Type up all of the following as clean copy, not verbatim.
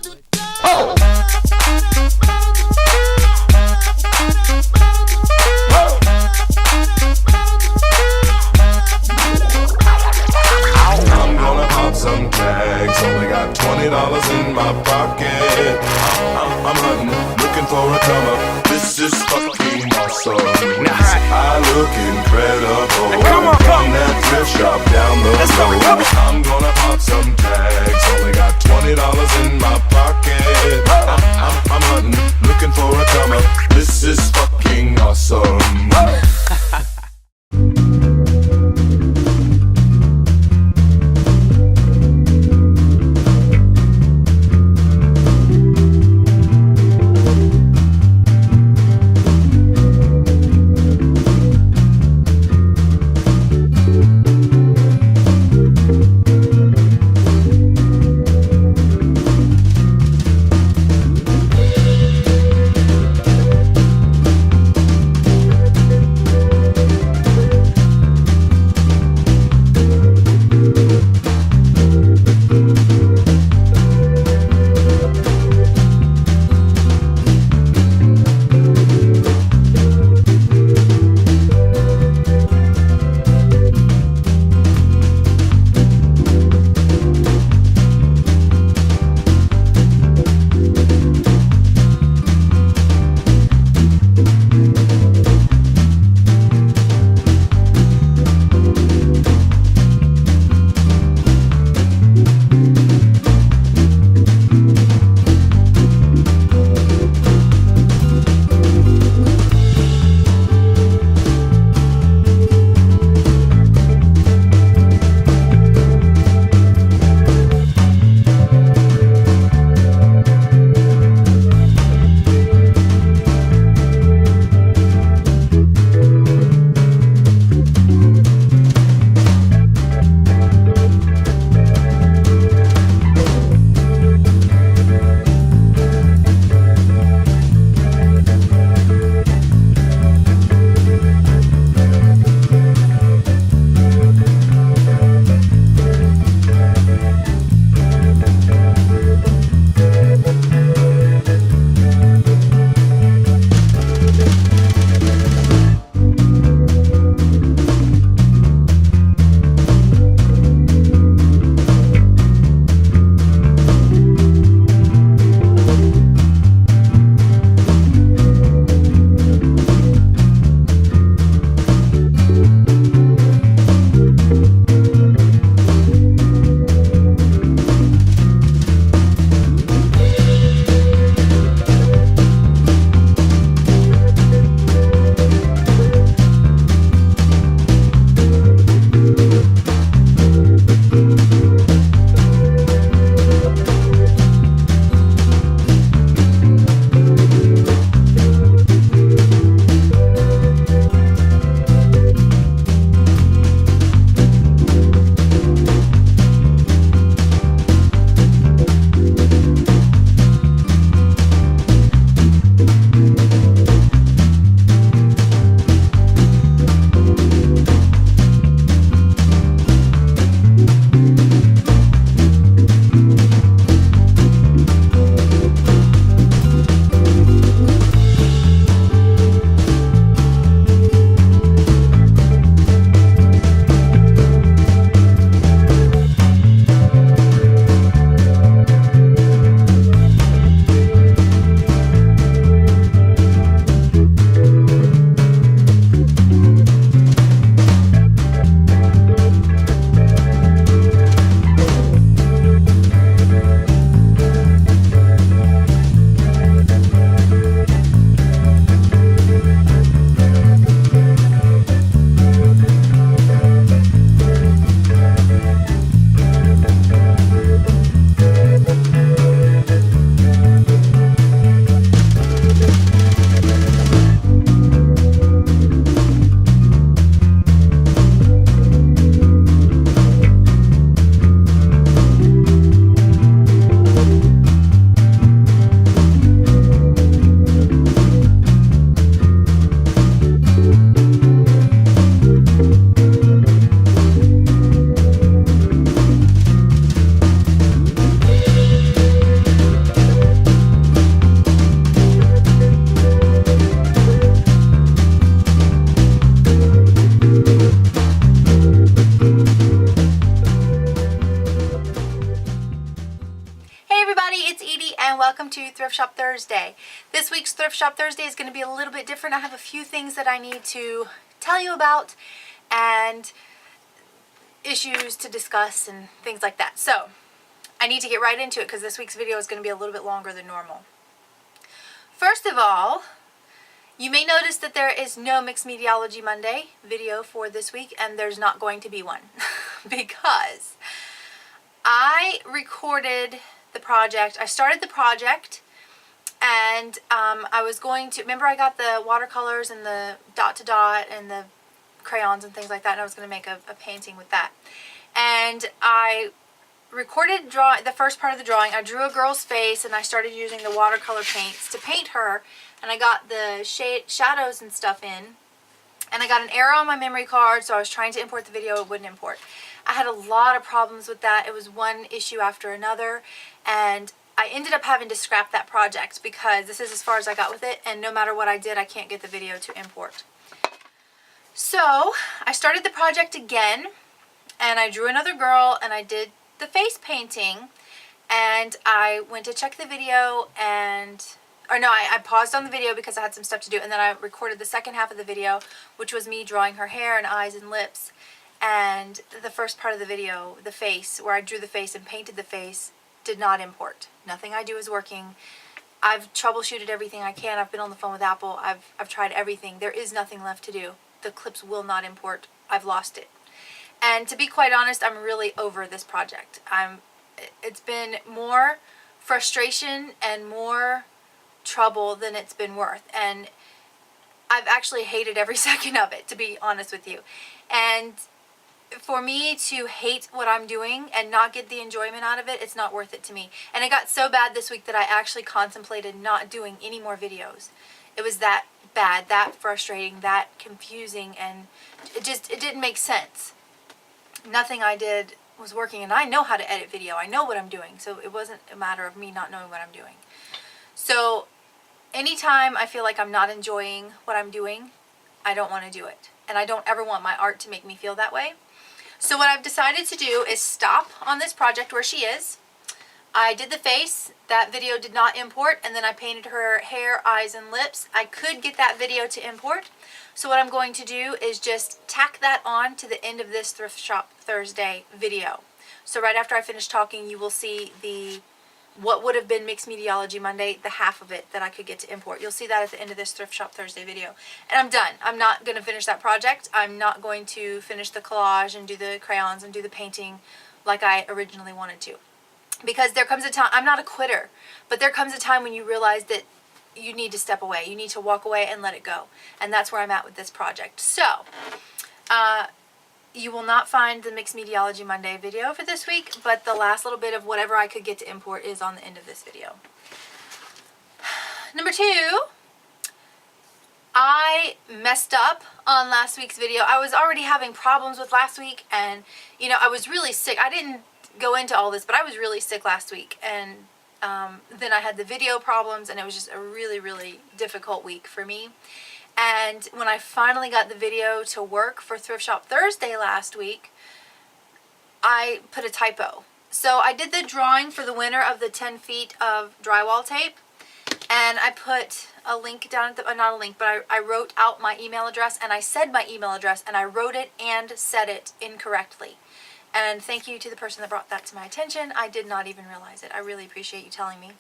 I'm gonna pop some tags. Only got $20 in my pocket. I'm hunting, looking for a come up. This is fucking awesome. I look incredible. Come on, from that thrift shop down the road. I'm gonna pop some tags. Only got $20 in my pocket. I'm hunting, looking for a come up. This is fucking awesome. everybody, it's Edie and welcome to Thrift Shop Thursday. This week's Thrift Shop Thursday is going to be a little bit different. I have a few things that I need to tell you about and issues to discuss and things like that. So I need to get right into it because this week's video is going to be a little bit longer than normal. First of all, you may notice that there is no Mixed MEdieology Monday video for this week, and there's not going to be one because I recorded the project. I started the project and I was going to, remember I got the watercolors and the dot to dot and the crayons and things like that, and I was going to make a painting with that. And I recorded the first part of the drawing. I drew a girl's face and I started using the watercolor paints to paint her, and I got the shadows and stuff in, and I got an error on my memory card, so I was trying to import the video, it wouldn't import. I had a lot of problems with that. It was one issue after another, and I ended up having to scrap that project because this is as far as I got with it, and no matter what I did, I can't get the video to import. So I started the project again, and I drew another girl, and I did the face painting, and I went to check the video, I paused on the video because I had some stuff to do, and then I recorded the second half of the video, which was me drawing her hair and eyes and lips. And the first part of the video, the face, where I drew the face and painted the face, did not import. Nothing I do is working. I've troubleshooted everything I can. I've been on the phone with Apple. I've tried everything. There is nothing left to do. The clips will not import. I've lost it. And to be quite honest, I'm really over this project. It's been more frustration and more trouble than it's been worth. And I've actually hated every second of it, to be honest with you. And for me to hate what I'm doing and not get the enjoyment out of it, it's not worth it to me. And it got so bad this week that I actually contemplated not doing any more videos. It was that bad, that frustrating, that confusing, and it didn't make sense. Nothing I did was working, and I know how to edit video. I know what I'm doing, so it wasn't a matter of me not knowing what I'm doing. So anytime I feel like I'm not enjoying what I'm doing, I don't want to do it. And I don't ever want my art to make me feel that way. So what I've decided to do is stop on this project where she is. I did the face. That video did not import, and then I painted her hair, eyes, and lips. I could get that video to import. So what I'm going to do is just tack that on to the end of this Thrift Shop Thursday video. So right after I finish talking, you will see what would have been Mixed MEdieology Monday, the half of it that I could get to import. You'll see that at the end of this Thrift Shop Thursday video. And I'm done. I'm not going to finish that project. I'm not going to finish the collage and do the crayons and do the painting like I originally wanted to. Because there comes a time, I'm not a quitter, but there comes a time when you realize that you need to step away. You need to walk away and let it go. And that's where I'm at with this project. So, you will not find the Mixed MEdieology Monday video for this week, but the last little bit of whatever I could get to import is on the end of this video. Number 2, I messed up on last week's video. I was already having problems with last week, and I was really sick. I didn't go into all this, but I was really sick last week, and then I had the video problems, and it was just a really, really difficult week for me. And when I finally got the video to work for Thrift Shop Thursday last week, I put a typo. So I did the drawing for the winner of the 10 feet of drywall tape, and I put a link down at the, not a link, but I wrote out my email address, and I said my email address, and I wrote it and said it incorrectly. And thank you to the person that brought that to my attention. I did not even realize it. I really appreciate you telling me.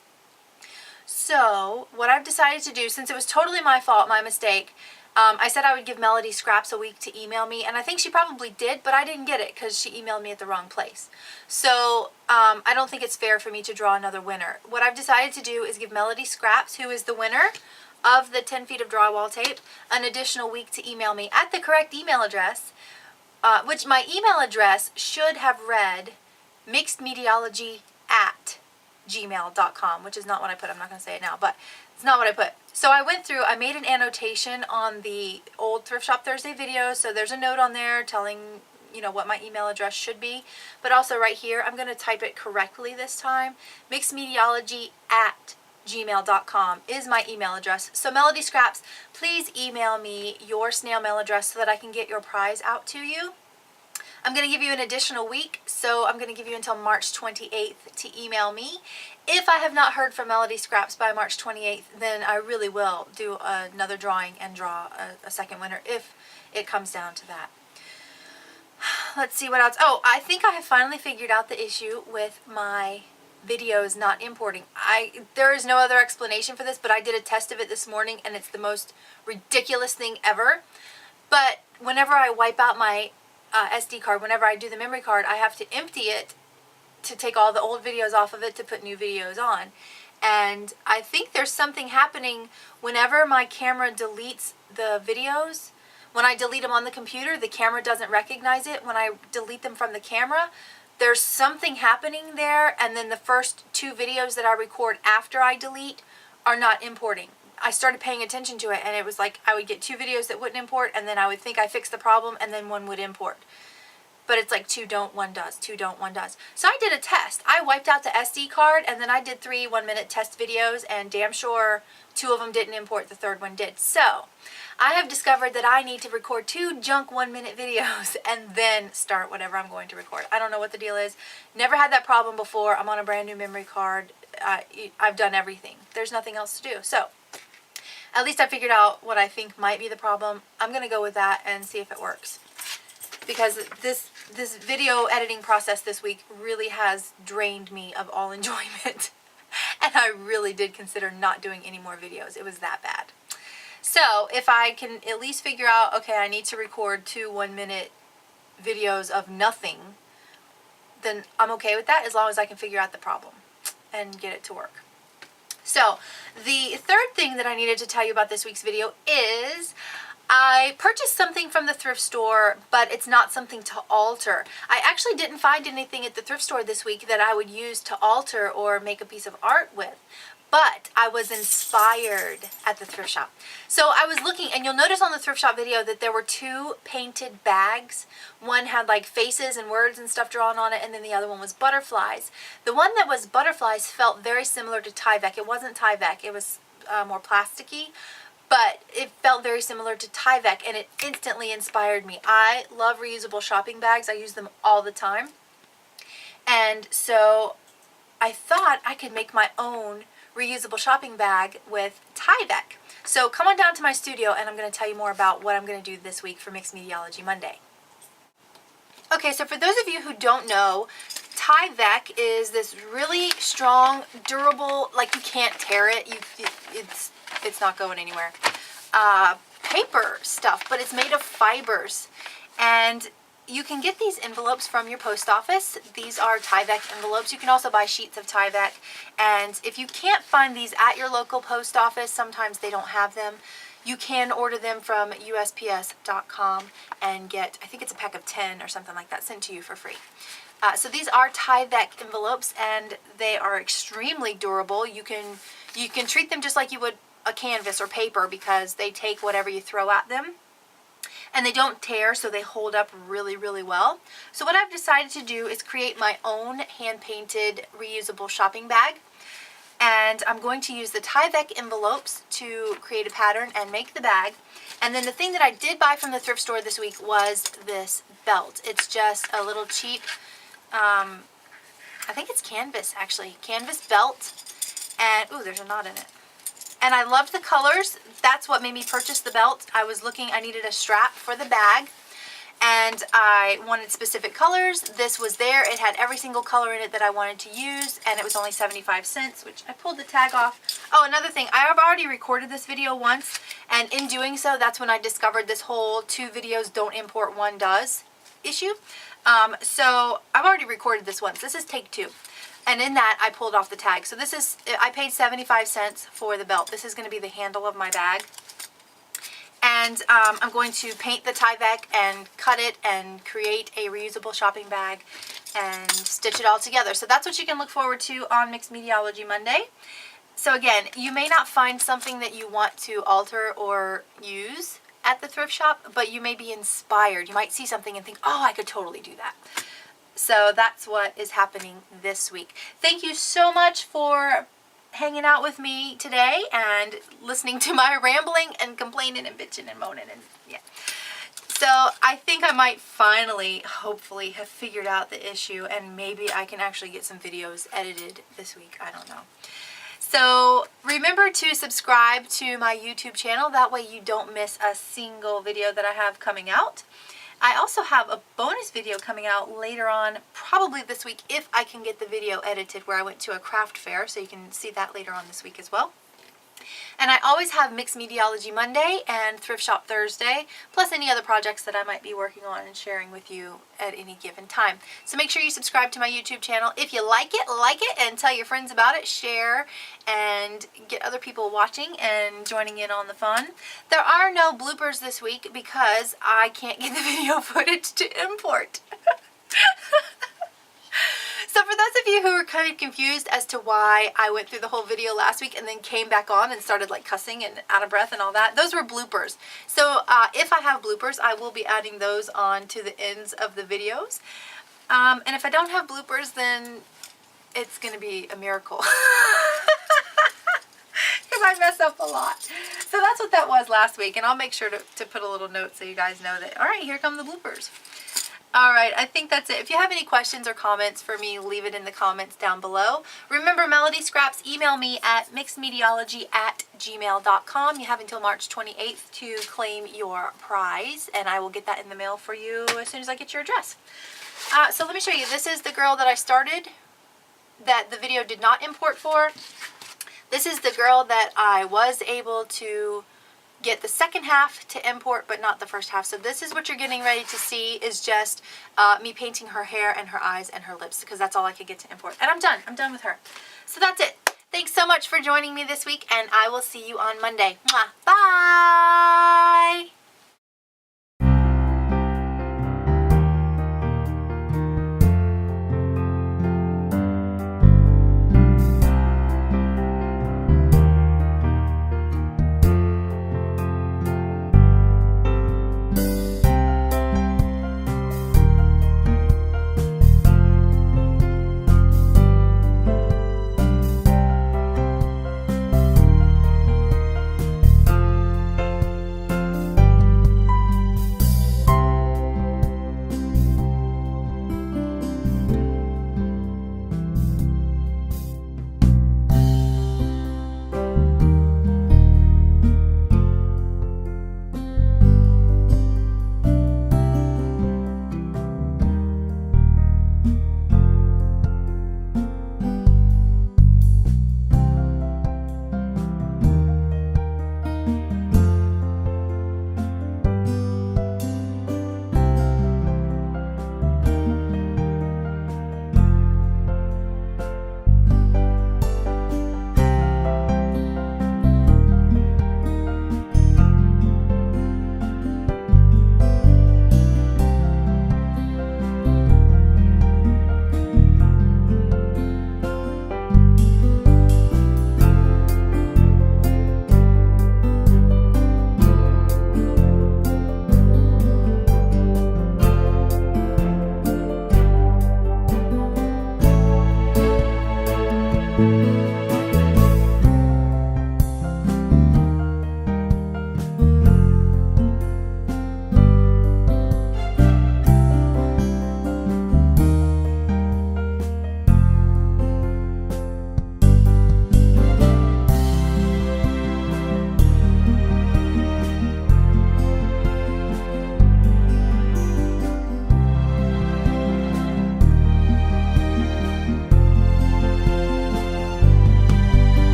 So what I've decided to do, since it was totally my fault, my mistake, I said I would give Melody scraps a week to email me, and I think she probably did, but I didn't get it because she emailed me at the wrong place. So I don't think it's fair for me to draw another winner. What I've decided to do is give Melody Scraps, who is the winner of the 10 feet of drywall tape, an additional week to email me at the correct email address, which my email address should have read mixedmedieology@gmail.com, which is not what I put. I'm not going to say it now, but it's not what I put. So I went through, I made an annotation on the old Thrift Shop Thursday video, so there's a note on there telling, what my email address should be, but also right here, I'm going to type it correctly this time. mixedmedieology@gmail.com is my email address. So Melody Scraps, please email me your snail mail address so that I can get your prize out to you. I'm going to give you an additional week, so I'm going to give you until March 28th to email me, If I have not heard from Melody Scraps by March 28th, then I really will do another drawing and draw a second winner if it comes down to that. Let's see what else. Oh, I think I have finally figured out the issue with my videos not importing. There is no other explanation for this, but I did a test of it this morning and it's the most ridiculous thing ever. But whenever I wipe out my SD card, whenever I do the memory card, I have to empty it to take all the old videos off of it to put new videos on. And I think there's something happening whenever my camera deletes the videos. When I delete them on the computer, the camera doesn't recognize it. When I delete them from the camera, there's something happening there, and then the first 2 videos that I record after I delete are not importing. I started paying attention to it, and it was like I would get 2 videos that wouldn't import, and then I would think I fixed the problem, and then one would import. But it's like 2 don't, 1 does, 2 don't, 1 does. So I did a test. I wiped out the SD card, and then I did 3 1-minute test videos, and damn sure 2 of them didn't import, the 3rd one did. So I have discovered that I need to record 2 junk 1-minute videos and then start whatever I'm going to record. I don't know what the deal is. Never had that problem before. I'm on a brand new memory card. I've done everything. There's nothing else to do. So at least I figured out what I think might be the problem. I'm going to go with that and see if it works. Because this video editing process this week really has drained me of all enjoyment. And I really did consider not doing any more videos. It was that bad. So if I can at least figure out, okay, I need to record 2 1-minute videos of nothing, then I'm okay with that as long as I can figure out the problem and get it to work. So the third thing that I needed to tell you about this week's video is I purchased something from the thrift store, but it's not something to alter. I actually didn't find anything at the thrift store this week that I would use to alter or make a piece of art with. But I was inspired at the thrift shop. So I was looking, and you'll notice on the thrift shop video that there were 2 painted bags. One had like faces and words and stuff drawn on it, and then the other one was butterflies. The one that was butterflies felt very similar to Tyvek. It wasn't Tyvek, it was more plasticky, but it felt very similar to Tyvek, and it instantly inspired me. I love reusable shopping bags. I use them all the time. And so I thought I could make my own reusable shopping bag with Tyvek. So come on down to my studio and I'm going to tell you more about what I'm going to do this week for Mixed MEdieology Monday. Okay, so for those of you who don't know, Tyvek is this really strong, durable, like you can't tear it, it's not going anywhere, paper stuff, but it's made of fibers. And you can get these envelopes from your post office. These are Tyvek envelopes. You can also buy sheets of Tyvek. And if you can't find these at your local post office, sometimes they don't have them, you can order them from USPS.com and get, I think it's a pack of 10 or something like that, sent to you for free. So these are Tyvek envelopes, and they are extremely durable. You can treat them just like you would a canvas or paper because they take whatever you throw at them. And they don't tear, so they hold up really, really well. So what I've decided to do is create my own hand-painted reusable shopping bag. And I'm going to use the Tyvek envelopes to create a pattern and make the bag. And then the thing that I did buy from the thrift store this week was this belt. It's just a little cheap, I think it's canvas actually, canvas belt. And, ooh, there's a knot in it. And I loved the colors. That's what made me purchase the belt. I was looking, I needed a strap for the bag, and I wanted specific colors. This was there. It had every single color in it that I wanted to use, and it was only 75 cents, which I pulled the tag off. Oh, another thing, I have already recorded this video once, and in doing so, that's when I discovered this whole 2 videos don't import, 1 does issue. So I've already recorded this once. This is take 2. And in that, I pulled off the tag. So this is, I paid 75 cents for the belt. This is going to be the handle of my bag. And I'm going to paint the Tyvek and cut it and create a reusable shopping bag and stitch it all together. So that's what you can look forward to on Mixed MEdieology Monday. So again, you may not find something that you want to alter or use at the thrift shop, but you may be inspired. You might see something and think, oh, I could totally do that. So that's what is happening this week. Thank you so much for hanging out with me today and listening to my rambling and complaining and bitching and moaning, and yeah. So I think I might finally, hopefully, have figured out the issue, and maybe I can actually get some videos edited this week. I don't know. So remember to subscribe to my YouTube channel. That way you don't miss a single video that I have coming out. I also have a bonus video coming out later on, probably this week, if I can get the video edited, where I went to a craft fair, so you can see that later on this week as well. And I always have Mixed MEdieology Monday and Thrift Shop Thursday, plus any other projects that I might be working on and sharing with you at any given time. So make sure you subscribe to my YouTube channel. If you like it, and tell your friends about it, share, and get other people watching and joining in on the fun. There are no bloopers this week because I can't get the video footage to import. So for those of you who are kind of confused as to why I went through the whole video last week and then came back on and started like cussing and out of breath and all that, those were bloopers. So if I have bloopers, I will be adding those on to the ends of the videos. And if I don't have bloopers, then it's going to be a miracle. Because I mess up a lot. So that's what that was last week. And I'll make sure to put a little note so you guys know that, all right, here come the bloopers. Alright, I think that's it. If you have any questions or comments for me, leave it in the comments down below. Remember, Melody Scraps, email me at mixedmedieology@gmail.com. You have until March 28th to claim your prize, and I will get that in the mail for you as soon as I get your address. So let me show you. This is the girl that I started, that the video did not import for. This is the girl that I was able to get the second half to import, but not the first half. So this is what you're getting ready to see, is just me painting her hair and her eyes and her lips, because that's all I could get to import. And I'm done with her. So that's it. Thanks so much for joining me this week, and I will see you on Monday. Mwah. Bye!